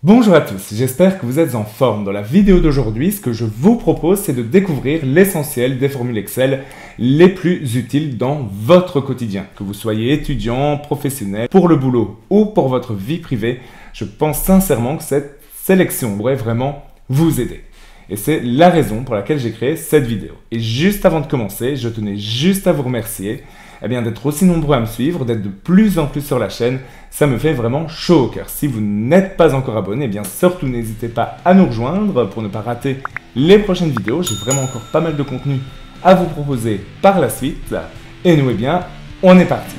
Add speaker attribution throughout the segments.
Speaker 1: Bonjour à tous, j'espère que vous êtes en forme. Dans la vidéo d'aujourd'hui, ce que je vous propose, c'est de découvrir l'essentiel des formules Excel les plus utiles dans votre quotidien. Que vous soyez étudiant, professionnel, pour le boulot ou pour votre vie privée, je pense sincèrement que cette sélection pourrait vraiment vous aider. Et c'est la raison pour laquelle j'ai créé cette vidéo. Et juste avant de commencer, je tenais juste à vous remercier d'être aussi nombreux à me suivre, d'être de plus en plus sur la chaîne. Ça me fait vraiment chaud au cœur. Si vous n'êtes pas encore abonné, surtout n'hésitez pas à nous rejoindre pour ne pas rater les prochaines vidéos. J'ai vraiment encore pas mal de contenu à vous proposer par la suite. Et nous, on est parti.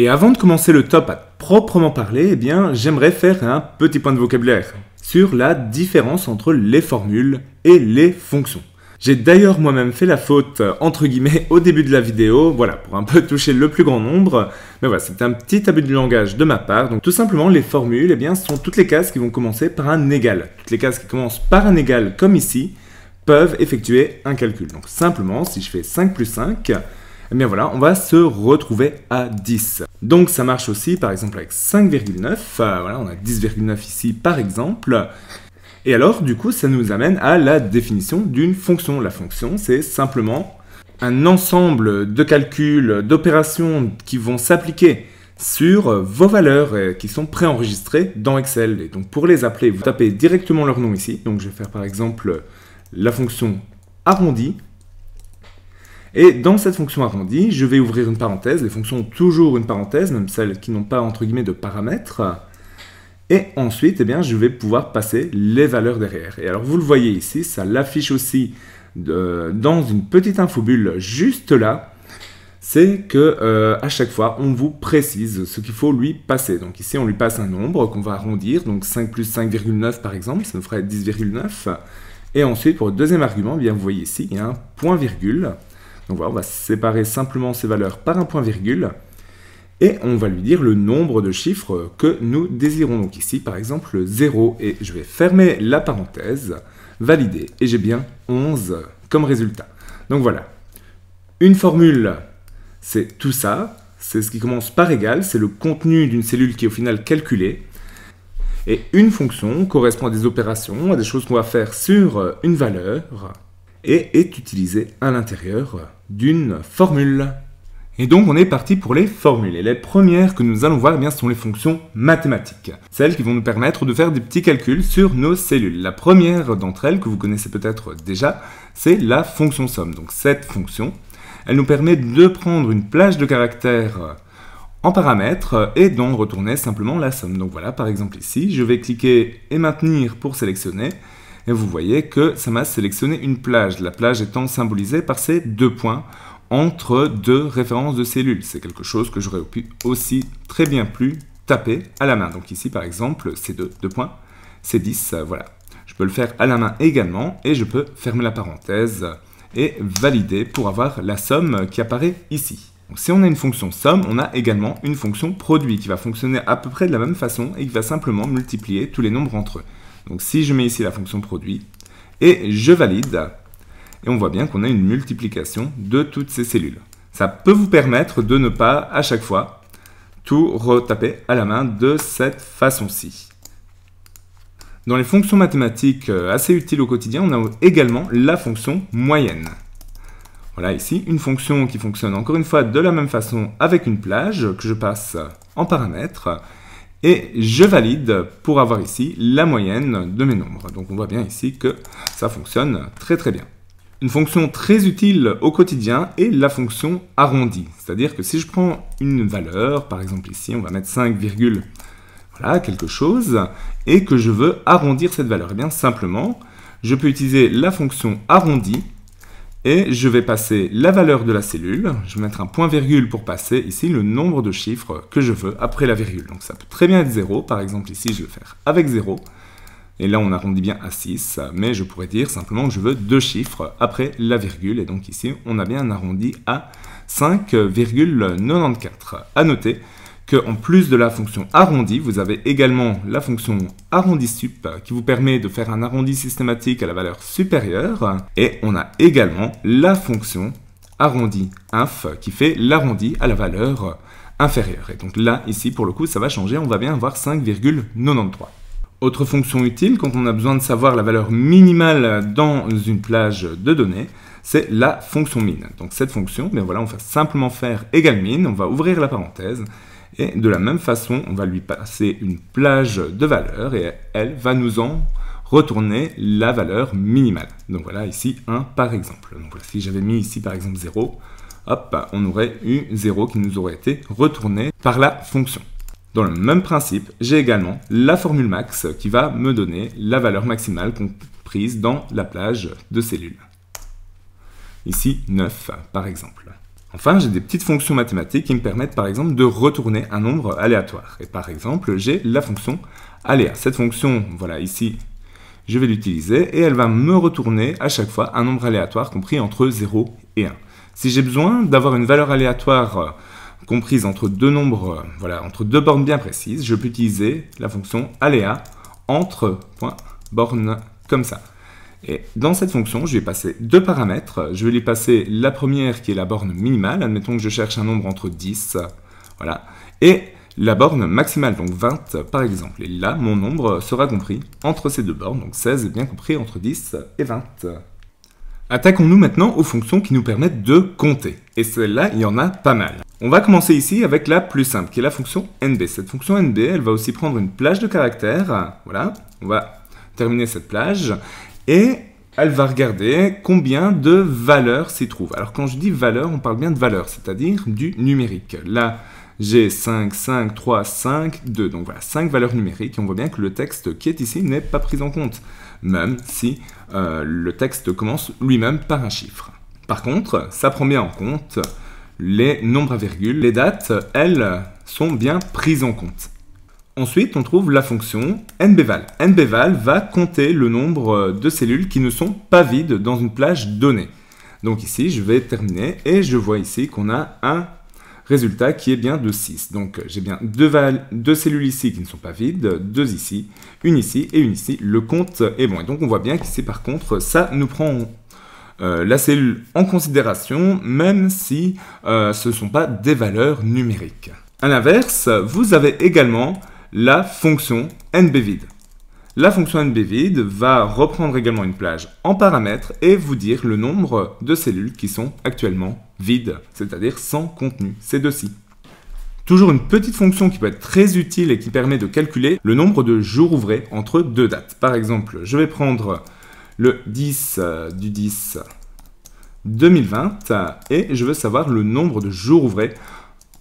Speaker 1: Et avant de commencer le top à proprement parler, j'aimerais faire un petit point de vocabulaire sur la différence entre les formules et les fonctions. J'ai d'ailleurs moi-même fait la faute, entre guillemets, au début de la vidéo, pour un peu toucher le plus grand nombre. Mais voilà, c'est un petit abus de langage de ma part. Donc tout simplement, les formules, sont toutes les cases qui vont commencer par un égal. Toutes les cases qui commencent par un égal, comme ici, peuvent effectuer un calcul. Donc simplement, si je fais 5 plus 5, on va se retrouver à 10. Donc ça marche aussi par exemple avec 5,9, on a 10,9 ici par exemple. Et alors du coup ça nous amène à la définition d'une fonction. La fonction c'est simplement un ensemble de calculs, d'opérations qui vont s'appliquer sur vos valeurs qui sont préenregistrées dans Excel. Et donc pour les appeler, vous tapez directement leur nom ici. Donc je vais faire par exemple la fonction arrondi. Et dans cette fonction arrondie, je vais ouvrir une parenthèse. Les fonctions ont toujours une parenthèse, même celles qui n'ont pas entre guillemets de paramètres. Et ensuite, je vais pouvoir passer les valeurs derrière. Et alors, vous le voyez ici, ça l'affiche aussi dans une petite infobulle juste là. C'est que à chaque fois, on vous précise ce qu'il faut lui passer. Donc ici, on lui passe un nombre qu'on va arrondir. Donc 5 plus 5,9 par exemple, ça nous ferait 10,9. Et ensuite, pour le deuxième argument, vous voyez ici, il y a un point-virgule. Donc voilà, on va séparer simplement ces valeurs par un point-virgule et on va lui dire le nombre de chiffres que nous désirons. Donc ici, par exemple, 0 et je vais fermer la parenthèse, valider et j'ai bien 11 comme résultat. Donc voilà, une formule, c'est tout ça, c'est ce qui commence par égal, c'est le contenu d'une cellule qui est au final calculée. Et une fonction correspond à des opérations, à des choses qu'on va faire sur une valeur et est utilisée à l'intérieur d'une formule. Et donc on est parti pour les formules. Et les premières que nous allons voir, ce sont les fonctions mathématiques. Celles qui vont nous permettre de faire des petits calculs sur nos cellules. La première d'entre elles, que vous connaissez peut-être déjà, c'est la fonction somme. Donc cette fonction, elle nous permet de prendre une plage de caractères en paramètres et d'en retourner simplement la somme. Donc voilà, par exemple ici, je vais cliquer et maintenir pour sélectionner. Et vous voyez que ça m'a sélectionné une plage, la plage étant symbolisée par ces deux points entre deux références de cellules. C'est quelque chose que j'aurais pu aussi très bien pu taper à la main. Donc ici par exemple, c'est deux points, c'est 10, voilà. Je peux le faire à la main également et je peux fermer la parenthèse et valider pour avoir la somme qui apparaît ici. Donc, si on a une fonction somme, on a également une fonction produit qui va fonctionner à peu près de la même façon et qui va simplement multiplier tous les nombres entre eux. Donc si je mets ici la fonction produit et je valide, et on voit bien qu'on a une multiplication de toutes ces cellules. Ça peut vous permettre de ne pas à chaque fois tout retaper à la main de cette façon-ci. Dans les fonctions mathématiques assez utiles au quotidien, on a également la fonction moyenne. Voilà ici une fonction qui fonctionne encore une fois de la même façon avec une plage que je passe en paramètres. Et je valide pour avoir ici la moyenne de mes nombres. Donc on voit bien ici que ça fonctionne très très bien. Une fonction très utile au quotidien est la fonction arrondie. C'est-à-dire que si je prends une valeur, par exemple ici, on va mettre 5, quelque chose, et que je veux arrondir cette valeur, simplement, je peux utiliser la fonction arrondi et je vais passer la valeur de la cellule, je vais mettre un point-virgule pour passer ici le nombre de chiffres que je veux après la virgule. Donc ça peut très bien être 0, par exemple ici je vais faire avec 0, et là on arrondit bien à 6, mais je pourrais dire simplement que je veux 2 chiffres après la virgule, et donc ici on a bien un arrondi à 5,94. À noter qu'en plus de la fonction arrondi, vous avez également la fonction arrondisup qui vous permet de faire un arrondi systématique à la valeur supérieure. Et on a également la fonction arrondi-inf qui fait l'arrondi à la valeur inférieure. Et donc là, ici, pour le coup, ça va changer. On va bien avoir 5,93. Autre fonction utile, quand on a besoin de savoir la valeur minimale dans une plage de données, c'est la fonction min. Donc cette fonction, bien voilà, on va simplement faire égal min, on va ouvrir la parenthèse, et de la même façon, on va lui passer une plage de valeurs, et elle va nous en retourner la valeur minimale. Donc voilà, ici, 1 par exemple. Donc voilà, si j'avais mis ici par exemple 0, hop, on aurait eu 0 qui nous aurait été retourné par la fonction. Dans le même principe, j'ai également la formule max qui va me donner la valeur maximale comprise dans la plage de cellules. Ici, 9 par exemple. Enfin, j'ai des petites fonctions mathématiques qui me permettent par exemple de retourner un nombre aléatoire. Et par exemple, j'ai la fonction aléa. Cette fonction, voilà, ici, je vais l'utiliser et elle va me retourner à chaque fois un nombre aléatoire compris entre 0 et 1. Si j'ai besoin d'avoir une valeur aléatoire comprise entre deux nombres, voilà, entre deux bornes bien précises, je peux utiliser la fonction aléa entre bornes comme ça. Et dans cette fonction, je vais passer deux paramètres. Je vais lui passer la première qui est la borne minimale. Admettons que je cherche un nombre entre 10, voilà, et la borne maximale, donc 20 par exemple. Et là, mon nombre sera compris entre ces deux bornes, donc 16 est bien compris entre 10 et 20. Attaquons-nous maintenant aux fonctions qui nous permettent de compter. Et celles-là, il y en a pas mal. On va commencer ici avec la plus simple, qui est la fonction NB. Cette fonction NB, elle va aussi prendre une plage de caractères. Voilà, on va terminer cette plage. Et elle va regarder combien de valeurs s'y trouvent. Alors quand je dis valeur, on parle bien de valeur, c'est-à-dire du numérique. Là, j'ai 5, 5, 3, 5, 2. Donc voilà, 5 valeurs numériques. Et on voit bien que le texte qui est ici n'est pas pris en compte, même si le texte commence lui-même par un chiffre. Par contre, ça prend bien en compte les nombres à virgule. Les dates, elles, sont bien prises en compte. Ensuite, on trouve la fonction nbval. nbval va compter le nombre de cellules qui ne sont pas vides dans une plage donnée. Donc ici, je vais terminer et je vois ici qu'on a un résultat qui est bien de 6. Donc j'ai bien deux cellules ici qui ne sont pas vides, 2 ici, une ici et une ici. Le compte est bon. Et donc on voit bien qu'ici, par contre, ça nous prend la cellule en considération, même si ce ne sont pas des valeurs numériques. À l'inverse, vous avez également la fonction nbvid. La fonction nbvid va reprendre également une plage en paramètres et vous dire le nombre de cellules qui sont actuellement vides, c'est-à-dire sans contenu, ces deux-ci. Toujours une petite fonction qui peut être très utile et qui permet de calculer le nombre de jours ouvrés entre deux dates. Par exemple, je vais prendre le 10 du 10 2020 et je veux savoir le nombre de jours ouvrés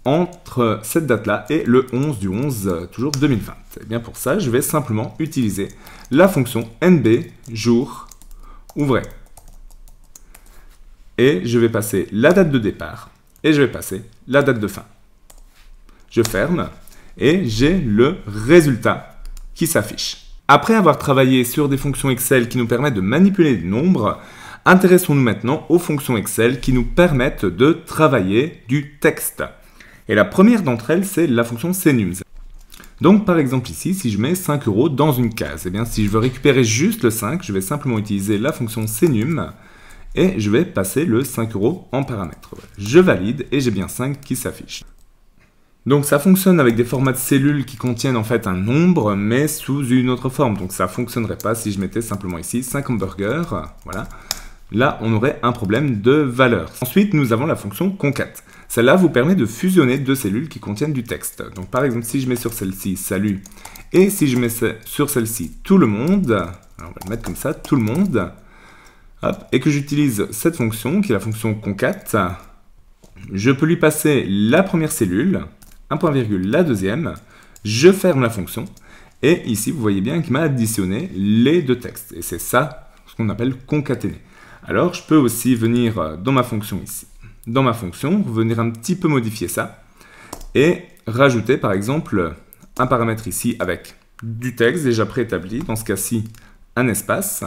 Speaker 1: entre cette date-là et le 11 du 11, toujours 2020. Et bien pour ça, je vais simplement utiliser la fonction nb jour ouvré. Et je vais passer la date de départ et je vais passer la date de fin. Je ferme et j'ai le résultat qui s'affiche. Après avoir travaillé sur des fonctions Excel qui nous permettent de manipuler des nombres, intéressons-nous maintenant aux fonctions Excel qui nous permettent de travailler du texte. Et la première d'entre elles, c'est la fonction cnums. Donc par exemple ici, si je mets 5 € dans une case, eh bien si je veux récupérer juste le 5, je vais simplement utiliser la fonction cnum et je vais passer le 5 € en paramètre. Voilà. Je valide et j'ai bien 5 qui s'affiche. Donc ça fonctionne avec des formats de cellules qui contiennent en fait un nombre, mais sous une autre forme. Donc ça ne fonctionnerait pas si je mettais simplement ici 5 hamburgers, voilà. Là, on aurait un problème de valeur. Ensuite, nous avons la fonction concat. Celle-là vous permet de fusionner deux cellules qui contiennent du texte. Donc par exemple, si je mets sur celle-ci, salut, et si je mets sur celle-ci, tout le monde, alors on va le mettre comme ça, tout le monde, hop, et que j'utilise cette fonction, qui est la fonction concat, je peux lui passer la première cellule, un point virgule la deuxième, je ferme la fonction, et ici, vous voyez bien qu'il m'a additionné les deux textes. Et c'est ça, ce qu'on appelle concaténer. Alors, je peux aussi venir dans ma fonction ici. Dans ma fonction, venir un petit peu modifier ça et rajouter par exemple un paramètre ici avec du texte déjà préétabli, dans ce cas-ci un espace,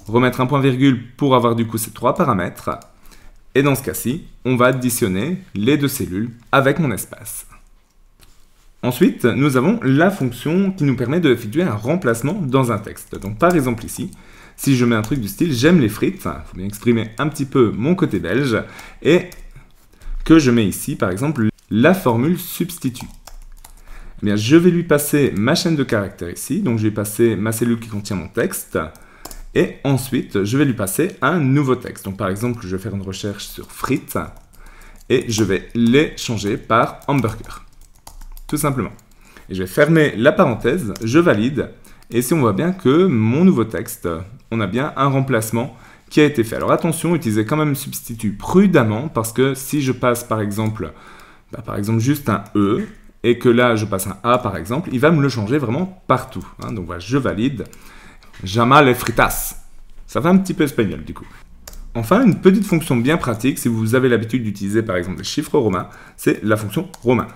Speaker 1: remettre un point virgule pour avoir du coup ces trois paramètres Et dans ce cas-ci, on va additionner les deux cellules avec mon espace. Ensuite, nous avons la fonction qui nous permet d'effectuer un remplacement dans un texte. Donc par exemple ici, si je mets un truc du style « j'aime les frites », il faut bien exprimer un petit peu mon côté belge, et que je mets ici par exemple la formule substitut. Eh bien, je vais lui passer ma chaîne de caractères ici, donc je vais passer ma cellule qui contient mon texte, et ensuite je vais lui passer un nouveau texte. Donc par exemple, je vais faire une recherche sur frites, et je vais les changer par hamburger. Tout simplement. Et je vais fermer la parenthèse, je valide, et ici on voit bien que mon nouveau texte, on a bien un remplacement qui a été fait. Alors attention, utilisez quand même substitut prudemment, parce que si je passe par exemple juste un E, et que là je passe un A par exemple, il va me le changer vraiment partout. Donc voilà, je valide. J'ama les fritas. Ça fait un petit peu espagnol du coup. Enfin, une petite fonction bien pratique, si vous avez l'habitude d'utiliser par exemple des chiffres romains, c'est la fonction romain.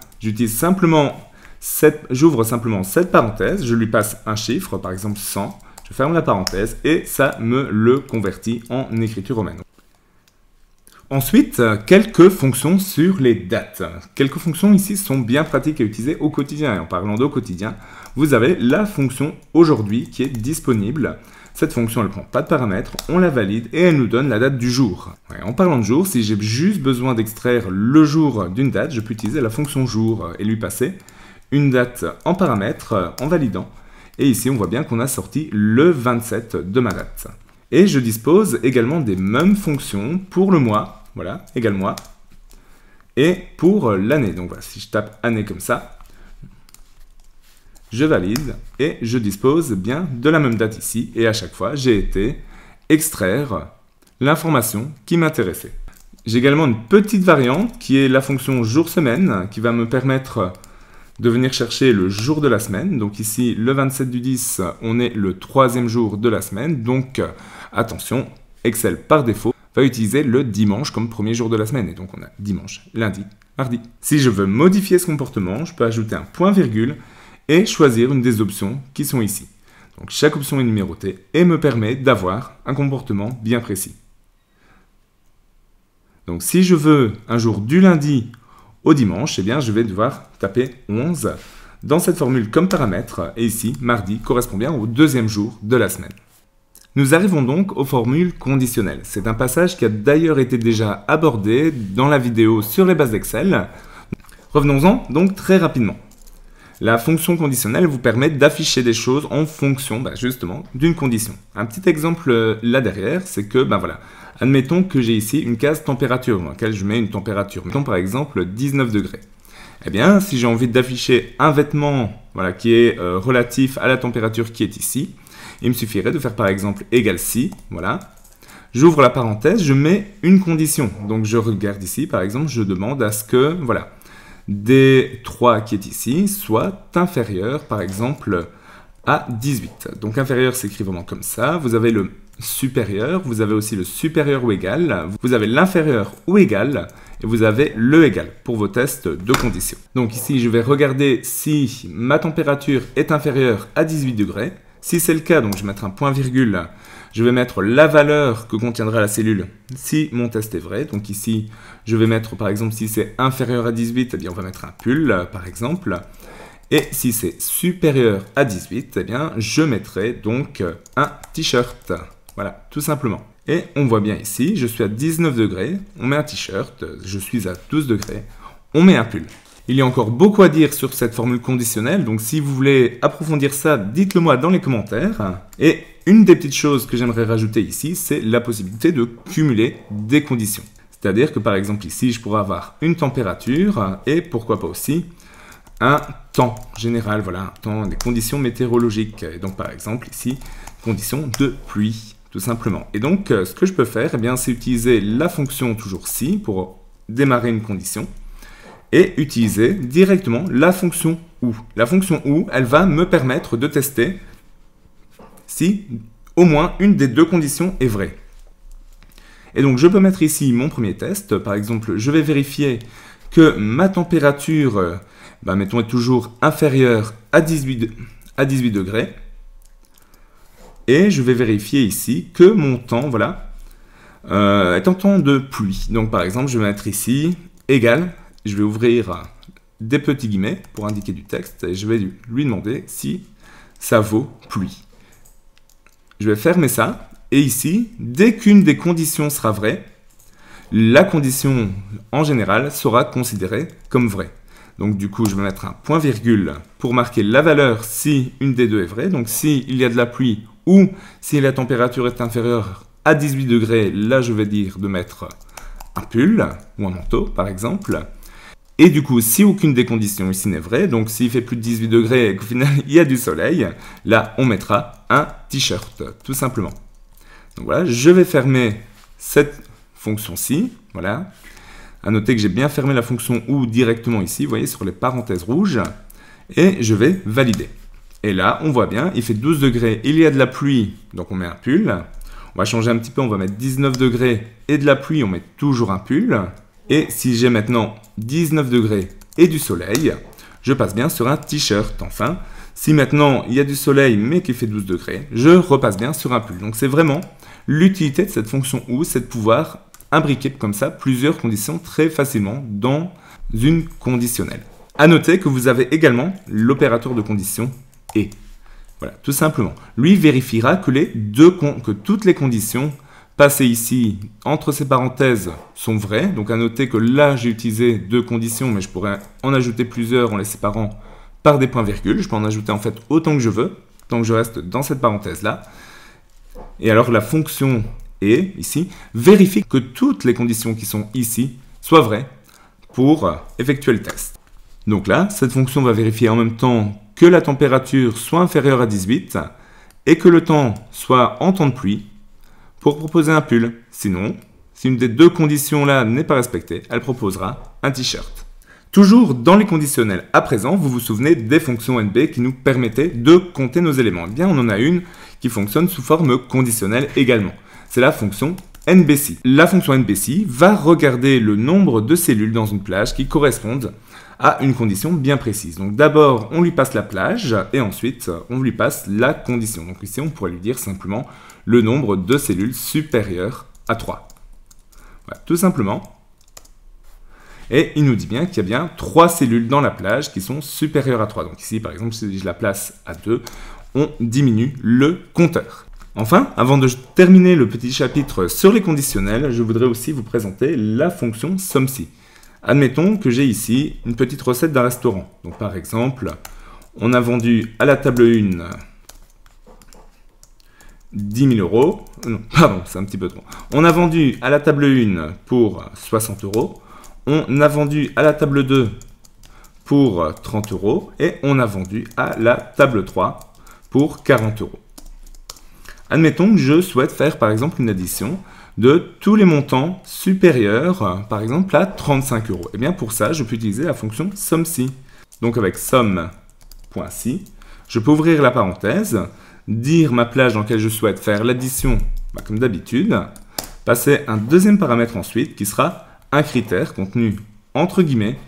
Speaker 1: J'ouvre simplement cette parenthèse, je lui passe un chiffre, par exemple 100, je ferme la parenthèse et ça me le convertit en écriture romaine. Ensuite, quelques fonctions sur les dates. Quelques fonctions ici sont bien pratiques à utiliser au quotidien. Et en parlant d'au quotidien, vous avez la fonction aujourd'hui qui est disponible. Cette fonction, elle ne prend pas de paramètres, on la valide et elle nous donne la date du jour. Ouais, en parlant de jour, si j'ai juste besoin d'extraire le jour d'une date, je peux utiliser la fonction jour et lui passer une date en paramètres en validant. Et ici, on voit bien qu'on a sorti le 27 de ma date. Et je dispose également des mêmes fonctions pour le mois, voilà, égal mois, et pour l'année. Donc voilà, si je tape année comme ça, je valide et je dispose bien de la même date ici. Et à chaque fois, j'ai été extraire l'information qui m'intéressait. J'ai également une petite variante qui est la fonction jour-semaine qui va me permettre de venir chercher le jour de la semaine. Donc ici, le 27 du 10, on est le 3e jour de la semaine. Donc attention, Excel par défaut va utiliser le dimanche comme premier jour de la semaine. Et donc on a dimanche, lundi, mardi. Si je veux modifier ce comportement, je peux ajouter un point-virgule et choisir une des options qui sont ici. Donc chaque option est numérotée et me permet d'avoir un comportement bien précis. Donc si je veux un jour du lundi au dimanche, eh bien je vais devoir taper 11 dans cette formule comme paramètre. Et ici, mardi correspond bien au 2e jour de la semaine. Nous arrivons donc aux formules conditionnelles. C'est un passage qui a d'ailleurs été déjà abordé dans la vidéo sur les bases d'Excel. Revenons-en donc très rapidement. La fonction conditionnelle vous permet d'afficher des choses en fonction justement d'une condition. Un petit exemple là derrière, c'est que voilà, admettons que j'ai ici une case température dans laquelle je mets une température. Mettons par exemple 19 degrés. Eh bien, si j'ai envie d'afficher un vêtement qui est relatif à la température qui est ici, il me suffirait de faire par exemple égal si, voilà. J'ouvre la parenthèse, je mets une condition. Donc je regarde ici, par exemple, je demande à ce que, voilà, D3 qui est ici soit inférieur, par exemple, à 18. Donc inférieur s'écrit vraiment comme ça. Vous avez le supérieur, vous avez aussi le supérieur ou égal, vous avez l'inférieur ou égal, et vous avez le égal pour vos tests de conditions. Donc ici, je vais regarder si ma température est inférieure à 18 degrés. Si c'est le cas, donc je vais mettre un point-virgule, je vais mettre la valeur que contiendra la cellule si mon test est vrai. Donc ici, je vais mettre par exemple si c'est inférieur à 18, eh bien on va mettre un pull par exemple. Et si c'est supérieur à 18, eh bien je mettrai donc un t-shirt. Voilà, tout simplement. Et on voit bien ici, je suis à 19 degrés, on met un t-shirt, je suis à 12 degrés, on met un pull. Il y a encore beaucoup à dire sur cette formule conditionnelle, donc si vous voulez approfondir ça, dites-le moi dans les commentaires. Et une des petites choses que j'aimerais rajouter ici, c'est la possibilité de cumuler des conditions. C'est-à-dire que par exemple ici, je pourrais avoir une température et pourquoi pas aussi un temps général, voilà, un temps, des conditions météorologiques. Et donc par exemple ici, conditions de pluie, tout simplement. Et donc ce que je peux faire, eh bien, c'est utiliser la fonction toujours si pour démarrer une condition. Et utiliser directement la fonction OU. La fonction OU, elle va me permettre de tester si au moins une des deux conditions est vraie. Et donc, je peux mettre ici mon premier test. Par exemple, je vais vérifier que ma température, mettons, est toujours inférieure à 18 degrés. Et je vais vérifier ici que mon temps, voilà, est en temps de pluie. Donc par exemple, je vais mettre ici égal, je vais ouvrir des petits guillemets pour indiquer du texte et je vais lui demander si ça vaut pluie. Je vais fermer ça et ici, dès qu'une des conditions sera vraie, la condition en général sera considérée comme vraie. Donc du coup, je vais mettre un point virgule pour marquer la valeur si une des deux est vraie. Donc s'il y a de la pluie ou si la température est inférieure à 18 degrés, là je vais dire de mettre un pull ou un manteau par exemple. Et du coup, si aucune des conditions ici n'est vraie, donc s'il fait plus de 18 degrés et qu'au final il y a du soleil, là on mettra un t-shirt, tout simplement. Donc voilà, je vais fermer cette fonction-ci, voilà. À noter que j'ai bien fermé la fonction OU directement ici, vous voyez, sur les parenthèses rouges, et je vais valider. Et là, on voit bien, il fait 12 degrés, il y a de la pluie, donc on met un pull. On va changer un petit peu, on va mettre 19 degrés et de la pluie, on met toujours un pull. Et si j'ai maintenant 19 degrés et du soleil, je passe bien sur un t-shirt. Enfin, si maintenant il y a du soleil mais qu'il fait 12 degrés, je repasse bien sur un pull. Donc c'est vraiment l'utilité de cette fonction OU, c'est de pouvoir imbriquer comme ça plusieurs conditions très facilement dans une conditionnelle. A noter que vous avez également l'opérateur de condition et. Voilà, tout simplement. Lui vérifiera que toutes les conditions passées ici entre ces parenthèses sont vraies. Donc à noter que là j'ai utilisé deux conditions, mais je pourrais en ajouter plusieurs en les séparant par des points-virgules. Je peux en ajouter en fait autant que je veux, tant que je reste dans cette parenthèse-là. Et alors la fonction et, ici, vérifie que toutes les conditions qui sont ici soient vraies pour effectuer le test. Donc là, cette fonction va vérifier en même temps que la température soit inférieure à 18 et que le temps soit en temps de pluie pour proposer un pull. Sinon, si une des deux conditions-là n'est pas respectée, elle proposera un t-shirt. Toujours dans les conditionnels à présent, vous vous souvenez des fonctions NB qui nous permettaient de compter nos éléments. Eh bien, on en a une qui fonctionne sous forme conditionnelle également. C'est la fonction NBC. La fonction NBC va regarder le nombre de cellules dans une plage qui correspondent à une condition bien précise. Donc d'abord, on lui passe la plage et ensuite, on lui passe la condition. Donc ici, on pourrait lui dire simplement le nombre de cellules supérieur à 3. Voilà, tout simplement. Et il nous dit bien qu'il y a bien 3 cellules dans la plage qui sont supérieures à 3. Donc ici, par exemple, si je la place à 2, on diminue le compteur. Enfin, avant de terminer le petit chapitre sur les conditionnels, je voudrais aussi vous présenter la fonction SUMC. Admettons que j'ai ici une petite recette d'un restaurant. Donc par exemple, on a vendu à la table 1 10 000 euros. Non, pardon, c'est un petit peu trop. On a vendu à la table 1 pour 60 euros. On a vendu à la table 2 pour 30 euros. Et on a vendu à la table 3 pour 40 euros. Admettons que je souhaite faire par exemple une addition de tous les montants supérieurs, par exemple à 35 euros. Et bien pour ça, je peux utiliser la fonction SUMC. Donc avec sum.si, je peux ouvrir la parenthèse, dire ma plage dans laquelle je souhaite faire l'addition, comme d'habitude, passer un deuxième paramètre ensuite qui sera un critère contenu entre guillemets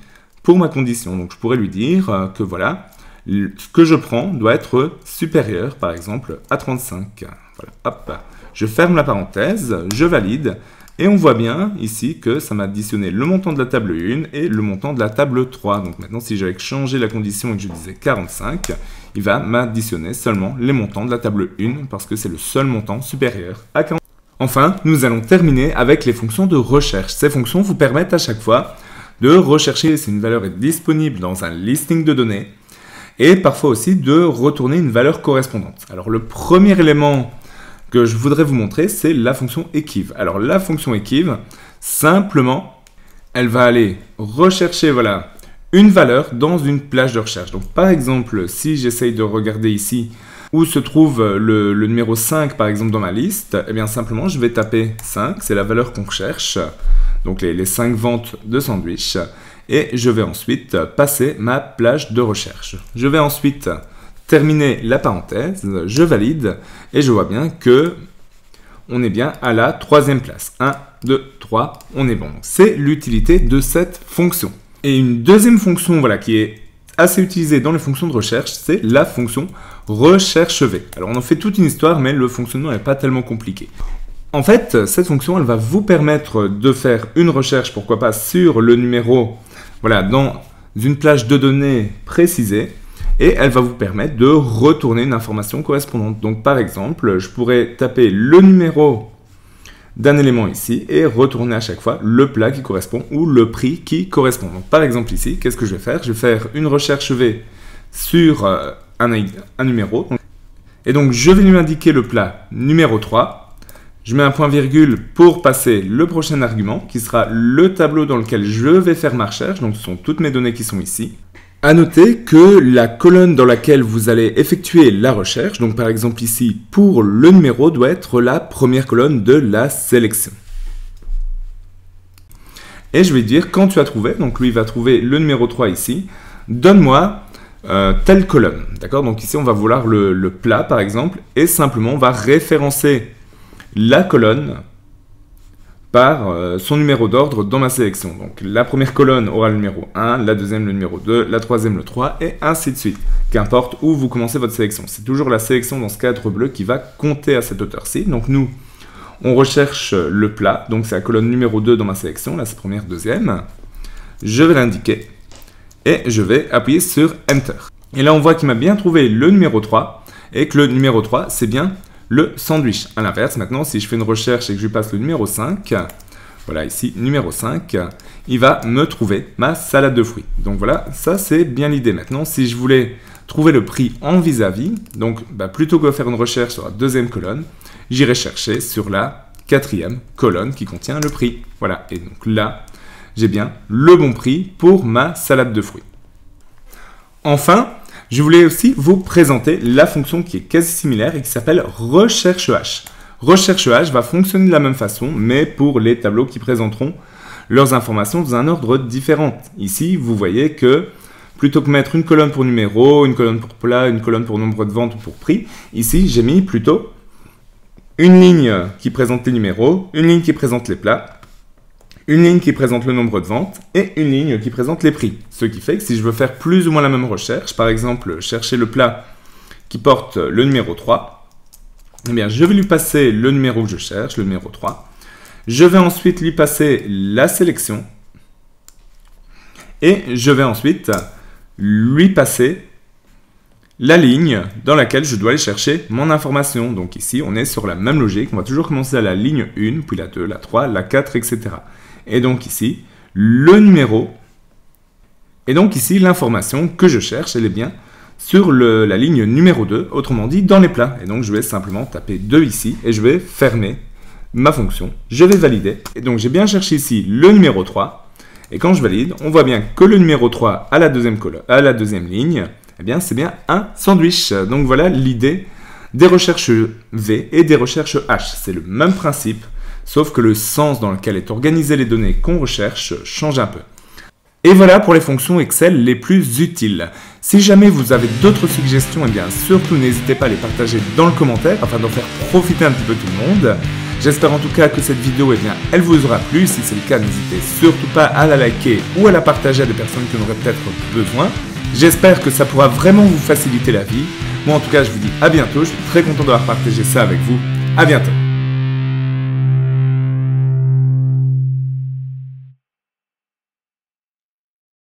Speaker 1: pour ma condition. Donc je pourrais lui dire que voilà, ce que je prends doit être supérieur par exemple à 35. Voilà, hop, je ferme la parenthèse, je valide, et on voit bien ici que ça m'a additionné le montant de la table 1 et le montant de la table 3. Donc maintenant, si j'avais changé la condition et que je disais 45, il va m'additionner seulement les montants de la table 1 parce que c'est le seul montant supérieur à 40. Enfin, nous allons terminer avec les fonctions de recherche. Ces fonctions vous permettent à chaque fois de rechercher si une valeur est disponible dans un listing de données et parfois aussi de retourner une valeur correspondante. Alors le premier élément que je voudrais vous montrer, c'est la fonction equiv. Alors la fonction equiv, simplement, elle va aller rechercher voilà, une valeur dans une plage de recherche. Donc par exemple, si j'essaye de regarder ici où se trouve le numéro 5 par exemple dans ma liste, eh bien simplement je vais taper 5, c'est la valeur qu'on recherche, donc les 5 ventes de sandwich, et je vais ensuite passer ma plage de recherche. Je vais ensuite terminer la parenthèse, je valide et je vois bien que on est bien à la 3e place. 1, 2, 3, on est bon. C'est l'utilité de cette fonction. Et une deuxième fonction voilà, qui est assez utilisée dans les fonctions de recherche, c'est la fonction recherche V. Alors on en fait toute une histoire, mais le fonctionnement n'est pas tellement compliqué. En fait, cette fonction, elle va vous permettre de faire une recherche, pourquoi pas, sur le numéro, voilà, dans une plage de données précisée, et elle va vous permettre de retourner une information correspondante. Donc, par exemple, je pourrais taper le numéro d'un élément ici et retourner à chaque fois le plat qui correspond ou le prix qui correspond. Donc, par exemple ici, qu'est-ce que je vais faire? Je vais faire une recherche V sur un numéro. Et donc, je vais lui indiquer le plat numéro 3. Je mets un point virgule pour passer le prochain argument, qui sera le tableau dans lequel je vais faire ma recherche. Donc, ce sont toutes mes données qui sont ici. À noter que la colonne dans laquelle vous allez effectuer la recherche, donc par exemple ici, pour le numéro, doit être la première colonne de la sélection. Et je vais dire, quand tu as trouvé, donc lui va trouver le numéro 3 ici, donne-moi telle colonne. D'accord? Donc ici, on va vouloir le plat, par exemple, et simplement, on va référencer la colonne par son numéro d'ordre dans ma sélection. Donc la première colonne aura le numéro 1, la deuxième le numéro 2, la troisième le 3, et ainsi de suite. Qu'importe où vous commencez votre sélection. C'est toujours la sélection dans ce cadre bleu qui va compter à cette hauteur-ci. Donc nous, on recherche le plat, donc c'est la colonne numéro 2 dans ma sélection, là c'est première, deuxième. Je vais l'indiquer, et je vais appuyer sur Enter. Et là on voit qu'il m'a bien trouvé le numéro 3, et que le numéro 3 c'est bien le sandwich. À l'inverse, maintenant, si je fais une recherche et que je lui passe le numéro 5, voilà ici, numéro 5, il va me trouver ma salade de fruits. Donc voilà, ça c'est bien l'idée. Maintenant, si je voulais trouver le prix en vis-à-vis, donc plutôt que de faire une recherche sur la deuxième colonne, j'irai chercher sur la quatrième colonne qui contient le prix. Voilà, et donc là, j'ai bien le bon prix pour ma salade de fruits. Enfin, je voulais aussi vous présenter la fonction qui est quasi similaire et qui s'appelle recherche H. Recherche H va fonctionner de la même façon, mais pour les tableaux qui présenteront leurs informations dans un ordre différent. Ici, vous voyez que plutôt que mettre une colonne pour numéro, une colonne pour plat, une colonne pour nombre de ventes ou pour prix, ici, j'ai mis plutôt une ligne qui présente les numéros, une ligne qui présente les plats, une ligne qui présente le nombre de ventes et une ligne qui présente les prix. Ce qui fait que si je veux faire plus ou moins la même recherche, par exemple chercher le plat qui porte le numéro 3, eh bien je vais lui passer le numéro que je cherche, le numéro 3. Je vais ensuite lui passer la sélection et je vais ensuite lui passer la ligne dans laquelle je dois aller chercher mon information. Donc ici, on est sur la même logique. On va toujours commencer à la ligne 1, puis la 2, la 3, la 4, etc. Et donc ici, le numéro. Et donc ici, l'information que je cherche, elle est bien sur la ligne numéro 2, autrement dit, dans les plats. Et donc, je vais simplement taper 2 ici et je vais fermer ma fonction. Je vais valider. Et donc, j'ai bien cherché ici le numéro 3. Et quand je valide, on voit bien que le numéro 3 à la deuxième ligne, eh bien, c'est bien un sandwich. Donc, voilà l'idée des recherches V et des recherches H. C'est le même principe, sauf que le sens dans lequel est organisées les données qu'on recherche change un peu. Et voilà pour les fonctions Excel les plus utiles. Si jamais vous avez d'autres suggestions, eh bien surtout n'hésitez pas à les partager dans le commentaire afin d'en faire profiter un petit peu tout le monde. J'espère en tout cas que cette vidéo, eh bien, elle vous aura plu. Si c'est le cas, n'hésitez surtout pas à la liker ou à la partager à des personnes qui en auraient peut-être besoin. J'espère que ça pourra vraiment vous faciliter la vie. Moi en tout cas, je vous dis à bientôt. Je suis très content d'avoir partagé ça avec vous. À bientôt.